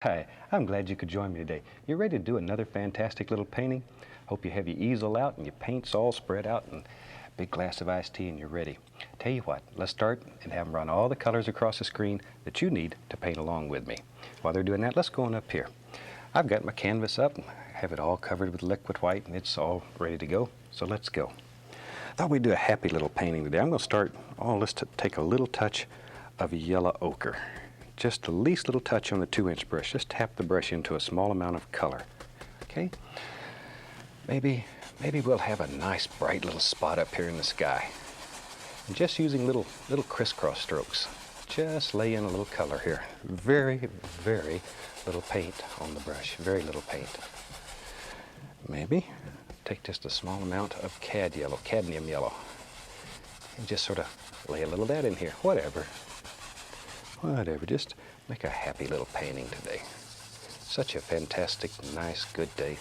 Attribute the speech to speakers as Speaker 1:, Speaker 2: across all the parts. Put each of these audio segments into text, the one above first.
Speaker 1: Hi, I'm glad you could join me today. You ready to do another fantastic little painting? Hope you have your easel out and your paints all spread out and a big glass of iced tea and you're ready. Tell you what, let's start and have them run all the colors across the screen that you need to paint along with me. While they're doing that, let's go on up here. I've got my canvas up, have it all covered with liquid white and it's all ready to go, so let's go. Thought we'd do a happy little painting today. I'm going to start, let's take a little touch of yellow ochre. Just the least little touch on the 2-inch brush. Just tap the brush into a small amount of color. Okay? Maybe we'll have a nice bright little spot up here in the sky. And just using little crisscross strokes. Just lay in a little color here. Very, very little paint on the brush. Very little paint. Maybe take just a small amount of cadmium yellow. And just sort of lay a little of that in here. Whatever, just make a happy little painting today. Such a fantastic, nice, good day.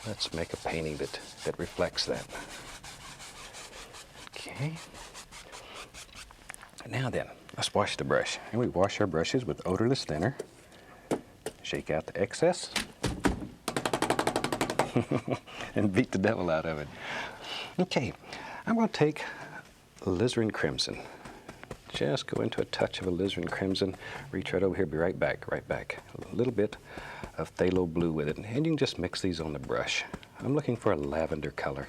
Speaker 1: Let's make a painting that reflects that. Okay. Now then, let's wash the brush. And we wash our brushes with odorless thinner. Shake out the excess. And beat the devil out of it. Okay, I'm going to take alizarin crimson. Just go into a touch of alizarin crimson, reach right over here, be right back. A little bit of phthalo blue with it, and you can just mix these on the brush. I'm looking for a lavender color.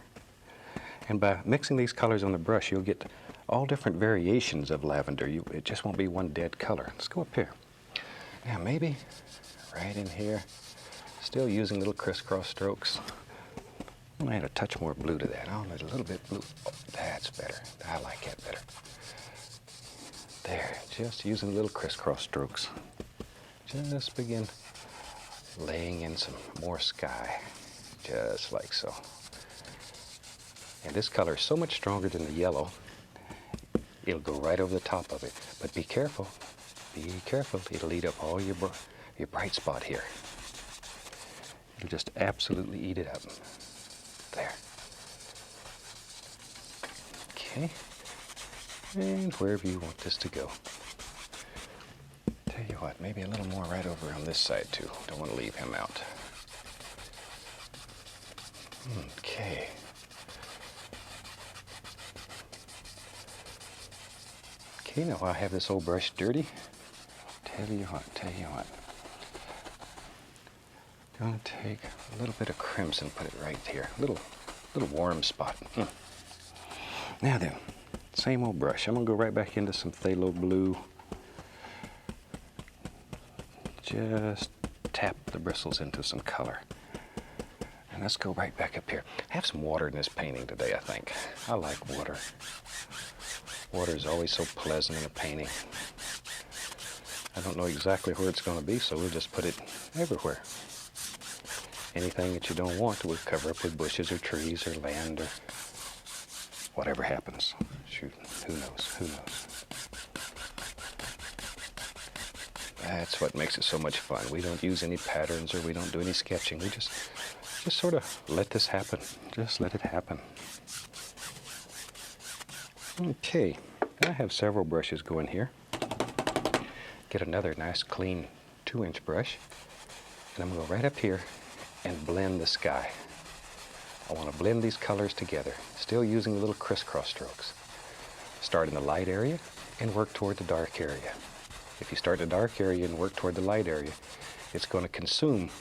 Speaker 1: And by mixing these colors on the brush, you'll get all different variations of lavender. It just won't be one dead color. Let's go up here. Now maybe right in here, still using little crisscross strokes. I'm going to add a touch more blue to that. I'll add a little bit blue. Oh, that's better. I like that better. There, just using little crisscross strokes. Just begin laying in some more sky, just like so. And this color is so much stronger than the yellow, it'll go right over the top of it. But be careful, it'll eat up all your bright spot here. It'll just absolutely eat it up. There. Okay. And wherever you want this to go. Tell you what, maybe a little more right over on this side too. Don't want to leave him out. Okay. Okay, now I have this old brush dirty. Tell you what. Gonna take a little bit of crimson, put it right here. Little warm spot. Now then. Same old brush. I'm going to go right back into some phthalo blue. Just tap the bristles into some color. And let's go right back up here. Have some water in this painting today, I think. I like water. Water is always so pleasant in a painting. I don't know exactly where it's going to be, so we'll just put it everywhere. Anything that you don't want, we'll cover up with bushes or trees or land or whatever happens. Shoot, who knows? That's what makes it so much fun. We don't use any patterns or we don't do any sketching. We just sort of let this happen. Just let it happen. Okay, I have several brushes going here. Get another nice clean 2-inch brush. And I'm going to go right up here and blend the sky. I want to blend these colors together, still using little crisscross strokes. Start in the light area and work toward the dark area. If you start in the dark area and work toward the light area, it's going to consume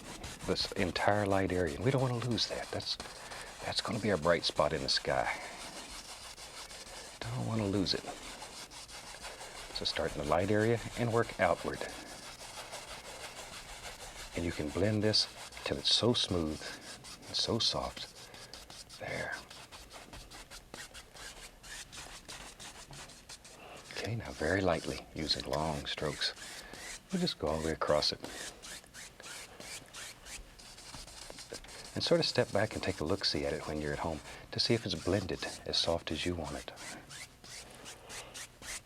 Speaker 1: this entire light area, and we don't want to lose that. That's going to be our bright spot in the sky. Don't want to lose it. So start in the light area and work outward. And you can blend this till it's so smooth and so soft. There. Okay, now very lightly, using long strokes, we'll just go all the way across it. And sort of step back and take a look-see at it when you're at home to see if it's blended as soft as you want it.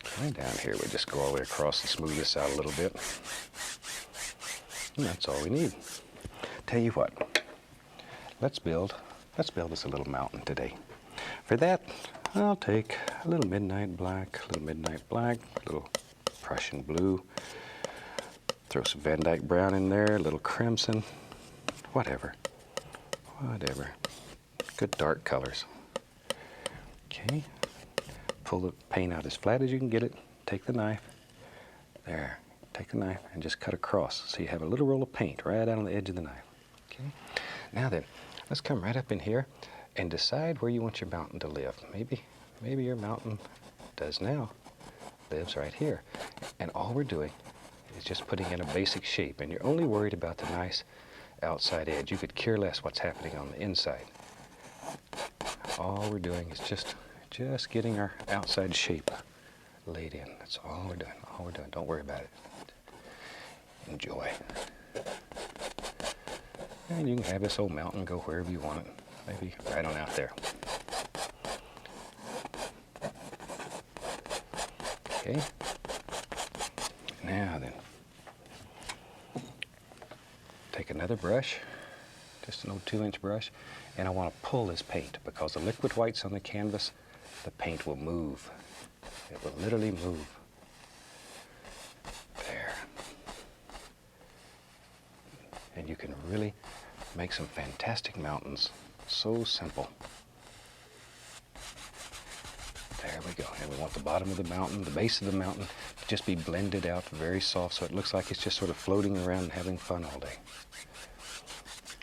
Speaker 1: Okay, down here we just go all the way across and smooth this out a little bit. And that's all we need. Tell you what, let's build us a little mountain today. For that, I'll take a little midnight black, a little Prussian blue, Throw some Van Dyke brown in there, a little crimson, whatever. Whatever. Good dark colors. Okay. Pull the paint out as flat as you can get it. Take the knife. There. Take the knife and just cut across. So you have a little roll of paint right out on the edge of the knife. Okay. Now then, let's come right up in here and decide where you want your mountain to live. Maybe your mountain does now. Lives right here. And all we're doing is just putting in a basic shape, and you're only worried about the nice outside edge. You could care less what's happening on the inside. All we're doing is just getting our outside shape laid in. That's all we're doing. All we're doing. Don't worry about it. Enjoy. And you can have this old mountain go wherever you want it. Maybe right on out there. Okay. Now then, take another brush, just an old 2-inch brush, and I want to pull this paint because the liquid white's on the canvas, the paint will move. It will literally move. There. And you can really make some fantastic mountains. So simple. There we go. And we want the bottom of the mountain, the base of the mountain, to just be blended out very soft so it looks like it's just sort of floating around and having fun all day.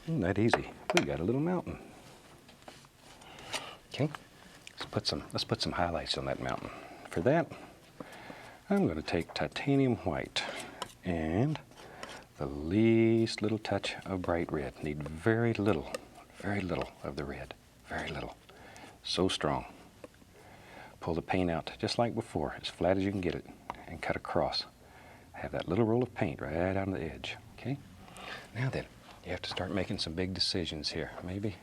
Speaker 1: Isn't that easy? We got a little mountain. Okay, let's put some highlights on that mountain. For that, I'm going to take titanium white and the least little touch of bright red. Need very little of the red. Very little. So strong. Pull the paint out just like before, as flat as you can get it, and cut across. Have that little roll of paint right on the edge. Okay? Now then, you have to start making some big decisions here. Maybe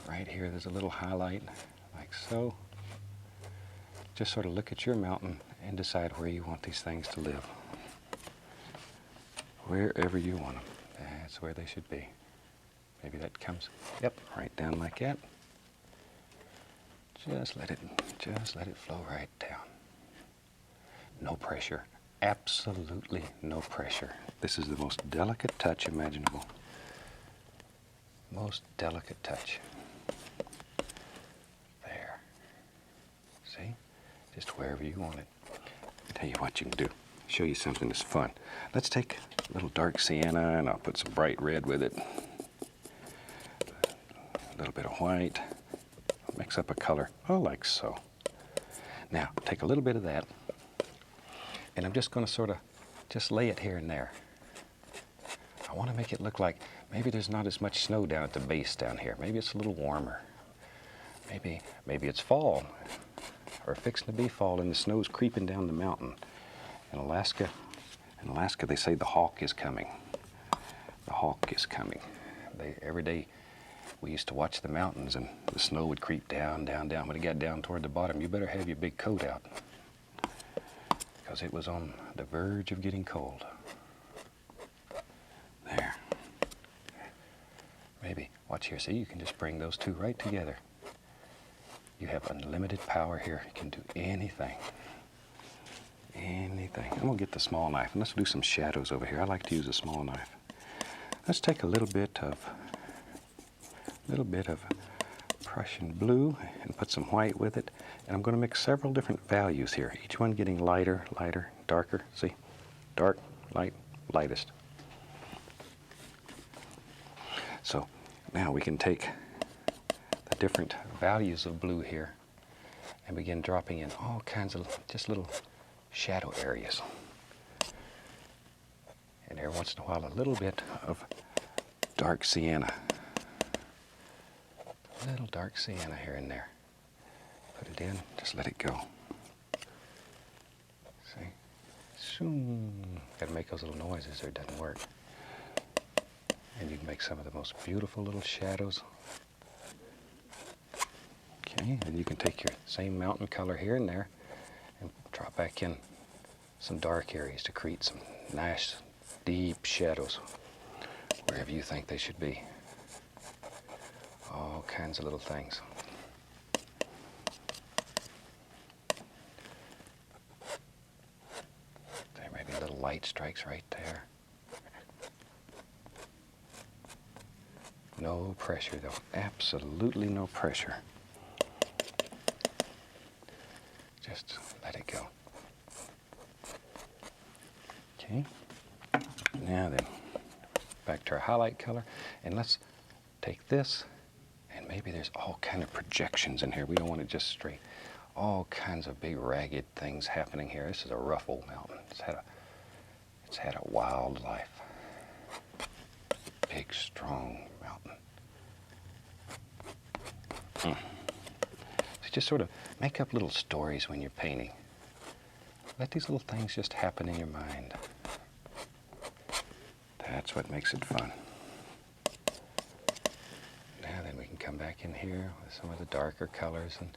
Speaker 1: right here there's a little highlight, like so. Just sort of look at your mountain and decide where you want these things to live. Wherever you want them. That's where they should be. Maybe that comes, yep, right down like that. Just let it flow right down. No pressure. Absolutely no pressure. This is the most delicate touch imaginable. Most delicate touch. There. See? Just wherever you want it. I'll tell you what you can do. Show you something that's fun. Let's take a little dark sienna and I'll put some bright red with it. A little bit of white. Mix up a color, oh, like so. Now, take a little bit of that, and I'm just going to sort of just lay it here and there. I want to make it look like maybe there's not as much snow down at the base down here. Maybe it's a little warmer. Maybe it's fall, or fixing to be fall, and the snow's creeping down the mountain. In Alaska, they say the hawk is coming. The hawk is coming. Every day, we used to watch the mountains and the snow would creep down, down, down. When it got down toward the bottom, you better have your big coat out because it was on the verge of getting cold. There. Maybe, watch here, see, you can just bring those two right together. You have unlimited power here. You can do anything. Anything. I'm going to get the small knife and let's do some shadows over here. I like to use a small knife. Let's take a little bit of Prussian blue and put some white with it. And I'm going to mix several different values here. Each one getting lighter, lighter, darker. See? Dark, light, lightest. So now we can take the different values of blue here and begin dropping in all kinds of just little shadow areas. And every once in a while a little bit of dark sienna. A little dark sienna here and there. Put it in, just let it go. See? Zoom. Gotta make those little noises or it doesn't work. And you can make some of the most beautiful little shadows. Okay, and you can take your same mountain color here and there and drop back in some dark areas to create some nice, deep shadows wherever you think they should be. All kinds of little things. There may be a little light light strikes right there. No pressure though, absolutely no pressure. Just let it go. Okay, now then, back to our highlight color, and let's take this, and maybe there's all kind of projections in here. We don't want it just straight. All kinds of big ragged things happening here. This is a rough old mountain. It's had a wild life. Big, strong mountain. So just sort of make up little stories when you're painting. Let these little things just happen in your mind. That's what makes it fun. Now then we can come back in here with some of the darker colors and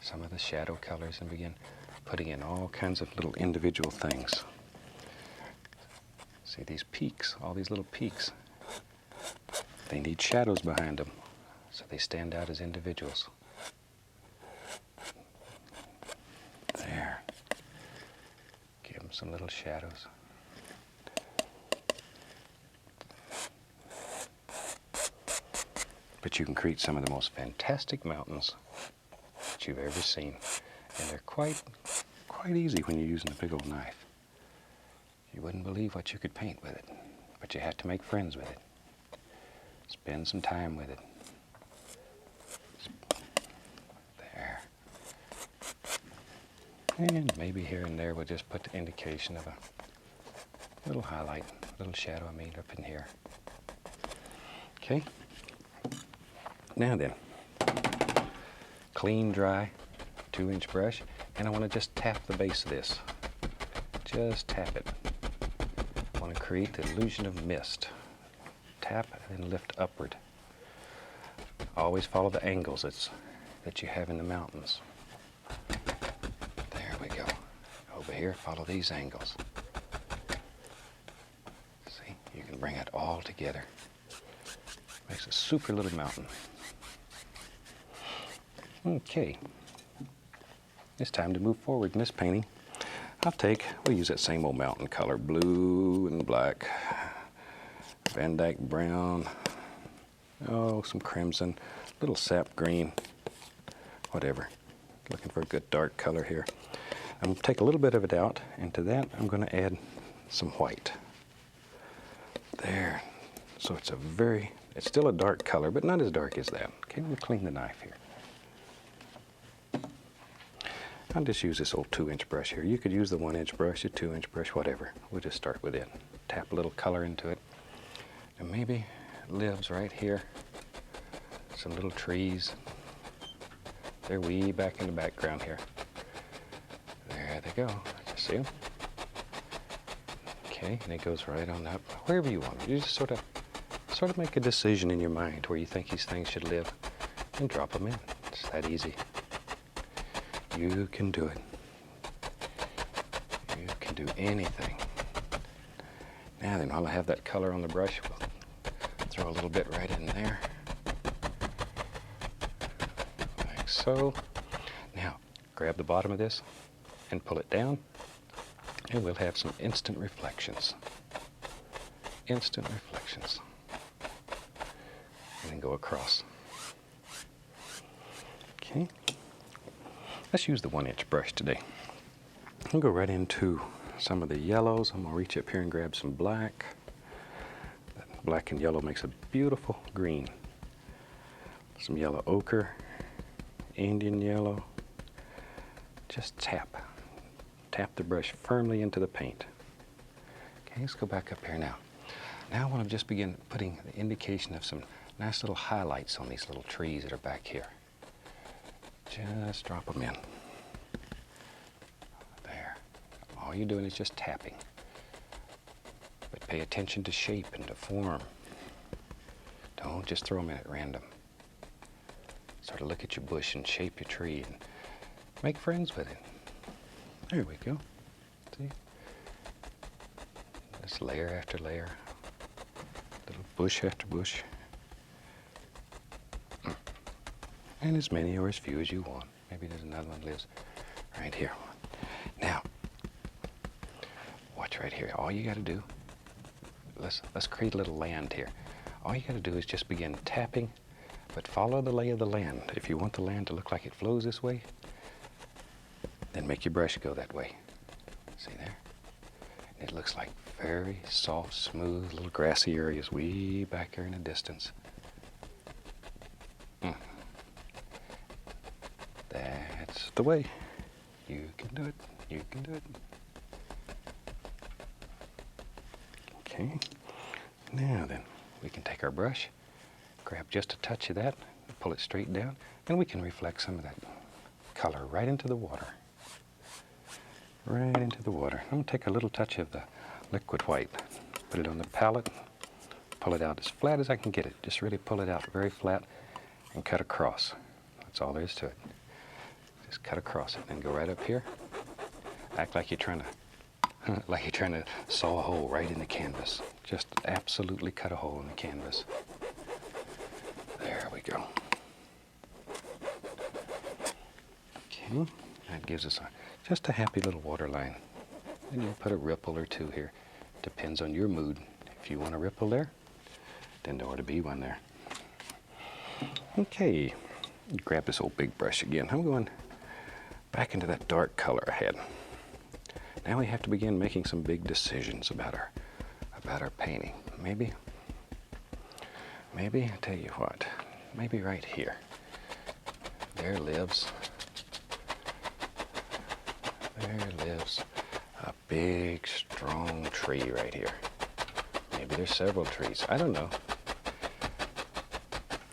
Speaker 1: some of the shadow colors and begin putting in all kinds of little individual things. See these peaks, all these little peaks. They need shadows behind them, so they stand out as individuals. There. Give them some little shadows. But you can create some of the most fantastic mountains that you've ever seen. And they're quite easy when you're using a big old knife. You wouldn't believe what you could paint with it, but you have to make friends with it. Spend some time with it. There. And maybe here and there we'll just put the indication of a little highlight, little shadow up in here. Okay. Now then, clean, dry, 2-inch brush, and I want to just tap the base of this. Just tap it. I want to create the illusion of mist. Tap and then lift upward. Always follow the angles that you have in the mountains. There we go. Over here, follow these angles. See, you can bring it all together. Makes a super little mountain. Okay, it's time to move forward in this painting. We'll use that same old mountain color, blue and black, Van Dyke brown, some crimson, little sap green, whatever. Looking for a good dark color here. I'm going to take a little bit of it out, and to that I'm going to add some white. There. So it's still a dark color, but not as dark as that. Okay, we'll clean the knife here. I'll just use this old 2-inch brush here. You could use the 1-inch brush, a 2-inch brush, whatever. We'll just start with it. Tap a little color into it. And maybe leaves right here. Some little trees. They're way back in the background here. There they go. Just see them? Okay, and it goes right on up. Wherever you want. You just sort of make a decision in your mind where you think these things should live and drop them in. It's that easy. You can do it. You can do anything. Now then, while I have that color on the brush, we'll throw a little bit right in there. Like so. Now, grab the bottom of this and pull it down, and we'll have some instant reflections. Instant reflections. And then go across. Okay. Let's use the 1-inch brush today. I'll go right into some of the yellows. I'm going to reach up here and grab some black. That black and yellow makes a beautiful green. Some yellow ochre, Indian yellow. Just tap the brush firmly into the paint. Okay, let's go back up here now. Now I want to just begin putting the indication of some nice little highlights on these little trees that are back here. Just drop them in. There. All you're doing is just tapping. But pay attention to shape and to form. Don't just throw them in at random. Sort of look at your bush and shape your tree and make friends with it. There we go. See? Just layer after layer. Little bush after bush. And as many or as few as you want. Maybe there's another one that lives right here. Now, watch watch right here. All you got to do, let's create a little land here. All you got to do is just begin tapping, but follow the lay of the land. If you want the land to look like it flows this way, then make your brush go that way. See there? And it looks like very soft, smooth, little grassy areas way back here in the distance. That's the way. You can do it. You can do it. Okay. Now then, we can take our brush, grab just a touch of that, pull it straight down, and we can reflect some of that color right into the water. Right into the water. I'm going to take a little touch of the liquid white, put it on the palette, pull it out as flat as I can get it. Just really pull it out very flat and cut across. That's all there is to it. Just cut across it and go right up here. Act like you're trying to saw a hole right in the canvas. Just absolutely cut a hole in the canvas. There we go. Okay, that gives us just a happy little water line. And you'll put a ripple or two here. Depends on your mood. If you want a ripple there, then there ought to be one there. Okay, grab this old big brush again. I'm going back into that dark color I had. Now we have to begin making some big decisions about our painting. Maybe, I tell you what, maybe right here. There lives a big, strong tree right here. Maybe there's several trees. I don't know.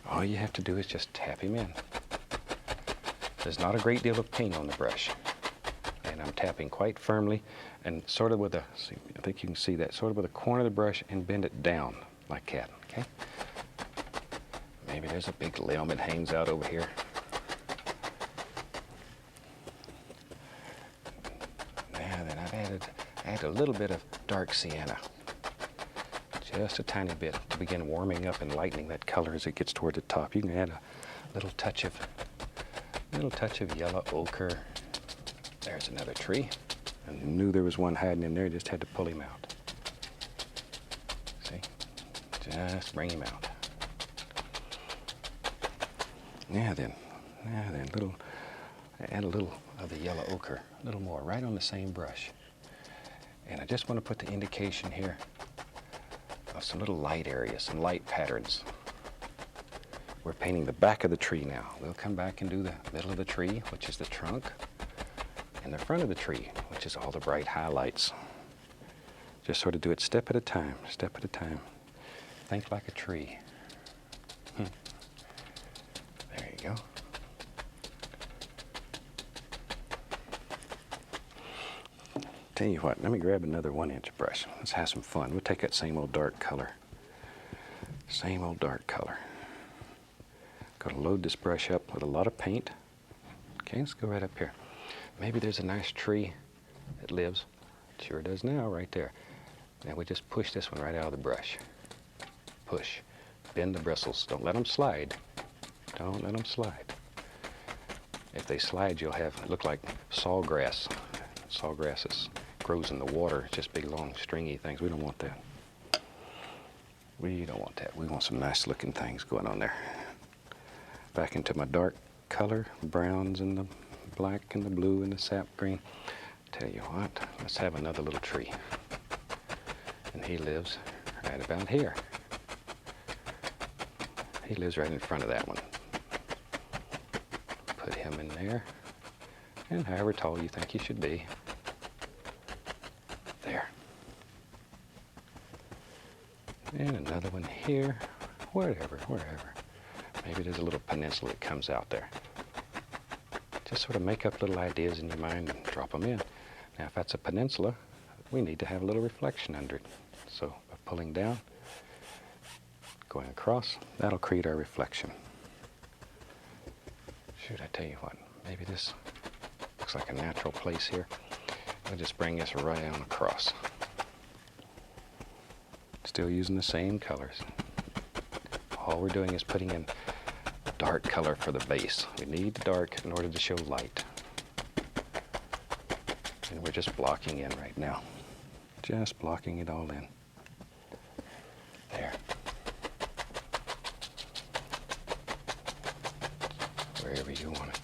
Speaker 1: All you have to do is just tap him in. There's not a great deal of paint on the brush. And I'm tapping quite firmly and sort of with a, see, I think you can see that, sort of with the corner of the brush and bend it down like that, okay? Maybe there's a big limb that hangs out over here. Now then, I've added a little bit of dark sienna. Just a tiny bit to begin warming up and lightening that color as it gets toward the top. You can add a little touch of yellow ochre. There's another tree. I knew there was one hiding in there, just had to pull him out. See? Just bring him out. Now then, add a little of the yellow ochre, a little more, right on the same brush. And I just want to put the indication here of some little light areas, some light patterns. We're painting the back of the tree now. We'll come back and do the middle of the tree, which is the trunk, and the front of the tree, which is all the bright highlights. Just sort of do it step at a time, step at a time. Think like a tree. There you go. Tell you what, let me grab another 1-inch brush. Let's have some fun. We'll take that same old dark color. Same old dark color. Going to load this brush up with a lot of paint. Okay, let's go right up here. Maybe there's a nice tree that lives. It sure does now, right there. Now we just push this one right out of the brush. Push. Bend the bristles. Don't let them slide. Don't let them slide. If they slide, you'll have it look like sawgrass. Sawgrass grows in the water. It's just big, long, stringy things. We don't want that. We don't want that. We want some nice looking things going on there. Back into my dark color, browns and the black and the blue and the sap green. Tell you what, let's have another little tree. And he lives right about here. He lives right in front of that one. Put him in there. And however tall you think he should be. There. And another one here. Wherever. Maybe there's a little peninsula that comes out there. Just sort of make up little ideas in your mind and drop them in. Now, if that's a peninsula, we need to have a little reflection under it. So, by pulling down, going across, that'll create our reflection. Shoot, I tell you what, maybe this looks like a natural place here. I'll just bring this right on across. Still using the same colors. All we're doing is putting in dark color for the base. We need dark in order to show light. And we're just blocking in right now. Just blocking it all in. There. Wherever you want it.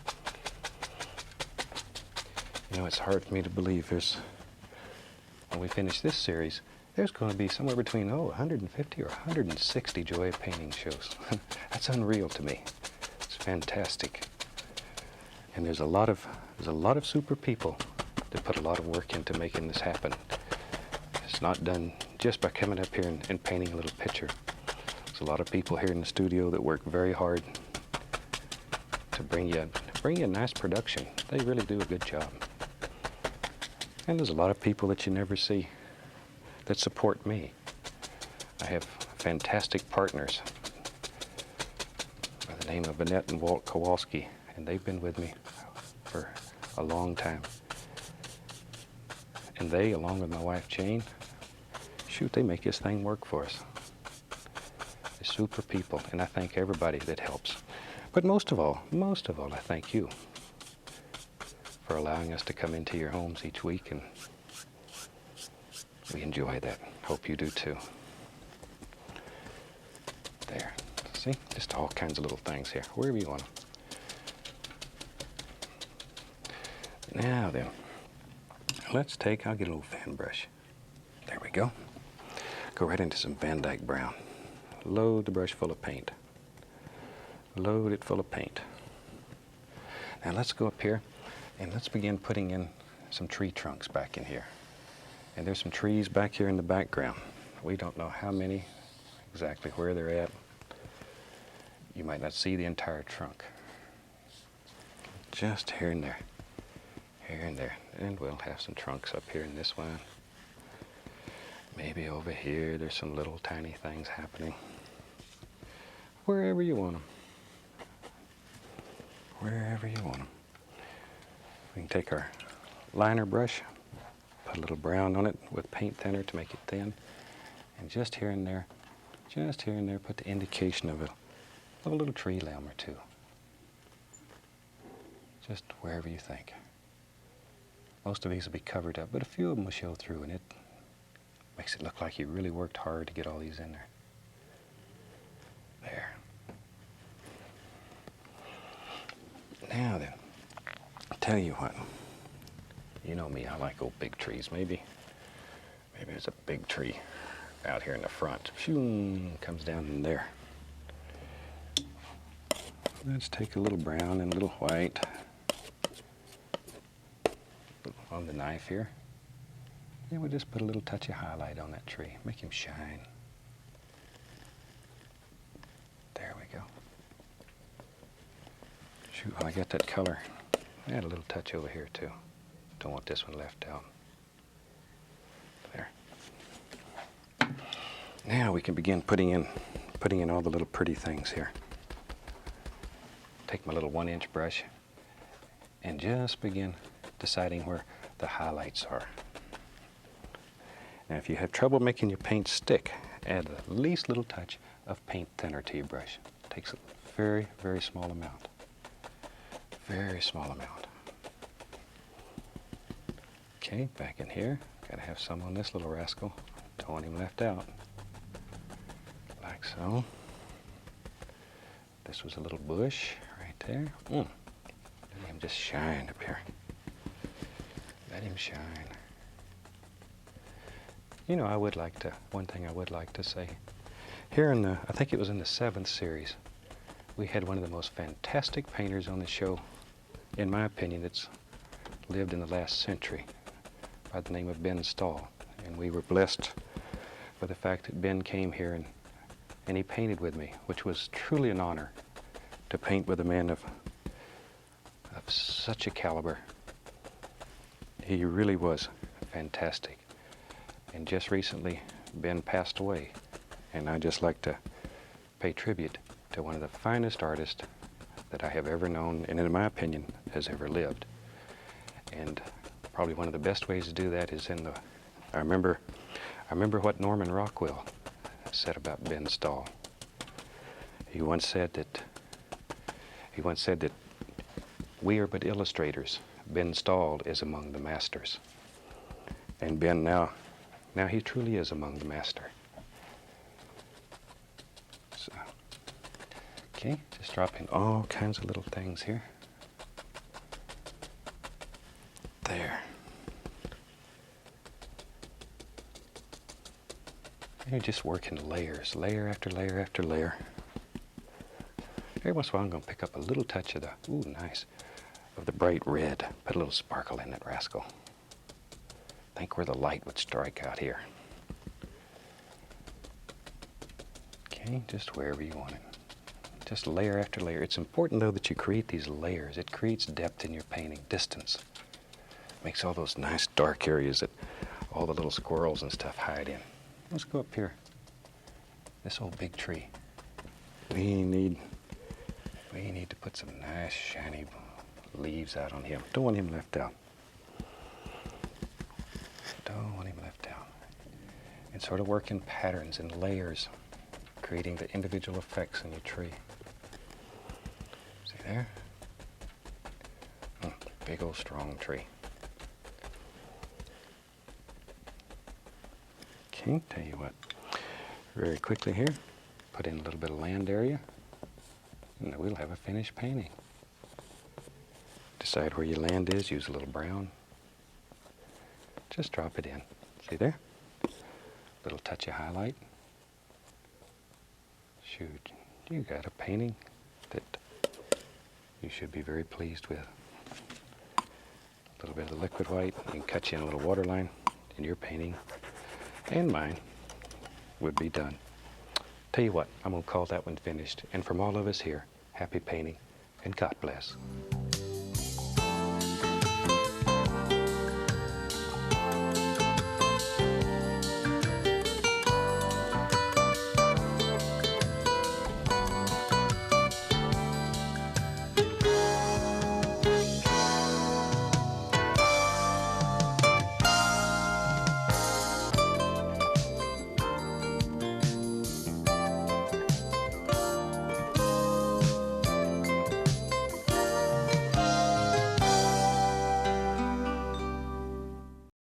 Speaker 1: You know, it's hard for me to believe when we finish this series, there's going to be somewhere between, 150 or 160 Joy painting shows. That's unreal to me. It's fantastic. And there's a lot of super people that put a lot of work into making this happen. It's not done just by coming up here and painting a little picture. There's a lot of people here in the studio that work very hard to bring you a nice production. They really do a good job. And there's a lot of people that you never see that support me. I have fantastic partners by the name of Annette and Walt Kowalski, and they've been with me for a long time. And they, along with my wife Jane, they make this thing work for us. They're super people, and I thank everybody that helps. But most of all, I thank you for allowing us to come into your homes each week, and we enjoy that. Hope you do too. There. See? Just all kinds of little things here, wherever you want them. Now then, I'll get a little fan brush. There we go. Go right into some Van Dyke brown. Load the brush full of paint. Load it full of paint. Now let's go up here and let's begin putting in some tree trunks back in here. And there's some trees back here in the background. We don't know how many, exactly where they're at. You might not see the entire trunk. Just here and there. Here and there. And we'll have some trunks up here in this one. Maybe over here there's some little tiny things happening. Wherever you want them. Wherever you want them. We can take our liner brush, put a little brown on it with paint thinner to make it thin, and just here and there, put the indication of a little tree limb or two. Just wherever you think. Most of these will be covered up, but a few of them will show through, and it makes it look like you really worked hard to get all these in there. There. Now then, I'll tell you what. You know me, I like old big trees. Maybe there's a big tree out here in the front. Shoo, comes down in there. Let's take a little brown and a little white on the knife here. And we'll just put a little touch of highlight on that tree. Make him shine. There we go. Shoot, I got that color. Add a little touch over here too. Don't want this one left out. There. Now we can begin putting in all the little pretty things here. Take my little 1-inch brush and just begin deciding where the highlights are. Now if you have trouble making your paint stick, add the least little touch of paint thinner to your brush. It takes a very, very small amount. Very small amount. Okay, back in here. Gotta have some on this little rascal. Don't want him left out. Like so. This was a little bush right there. Let him just shine up here. Let him shine. You know, one thing I would like to say. Here I think it was in the 7th series, we had one of the most fantastic painters on the show, in my opinion, that's lived in the last century, by the name of Ben Stahl. And we were blessed by the fact that Ben came here and he painted with me, which was truly an honor to paint with a man of such a caliber. He really was fantastic. And just recently, Ben passed away. And I'd just like to pay tribute to one of the finest artists that I have ever known, and in my opinion, has ever lived. And probably one of the best ways to do that is I remember what Norman Rockwell said about Ben Stahl. He once said that we are but illustrators. Ben Stahl is among the masters. And Ben now Now he truly is among the master. So, okay, just dropping all kinds of little things here. There. And you're just working layers, layer after layer after layer. Every once in a while I'm going to pick up a little touch of the, ooh, nice, of the bright red. Put a little sparkle in that rascal. Think where the light would strike out here. Okay, just wherever you want it. Just layer after layer. It's important, though, that you create these layers. It creates depth in your painting, distance. Makes all those nice dark areas that all the little squirrels and stuff hide in. Let's go up here. This old big tree. We need to put some nice shiny leaves out on him. Don't want him left out. Don't want him left out. And sort of work in patterns and layers, creating the individual effects in your tree. See there? Big old strong tree. Okay, tell you what, very quickly here, put in a little bit of land area, and we'll have a finished painting. Decide where your land is, use a little brown. Just drop it in. See there? Little touch of highlight. Shoot, you got a painting that you should be very pleased with. A little bit of liquid white, you can cut you in a little waterline, and your painting and mine would be done. Tell you what, I'm going to call that one finished. And from all of us here, happy painting and God bless.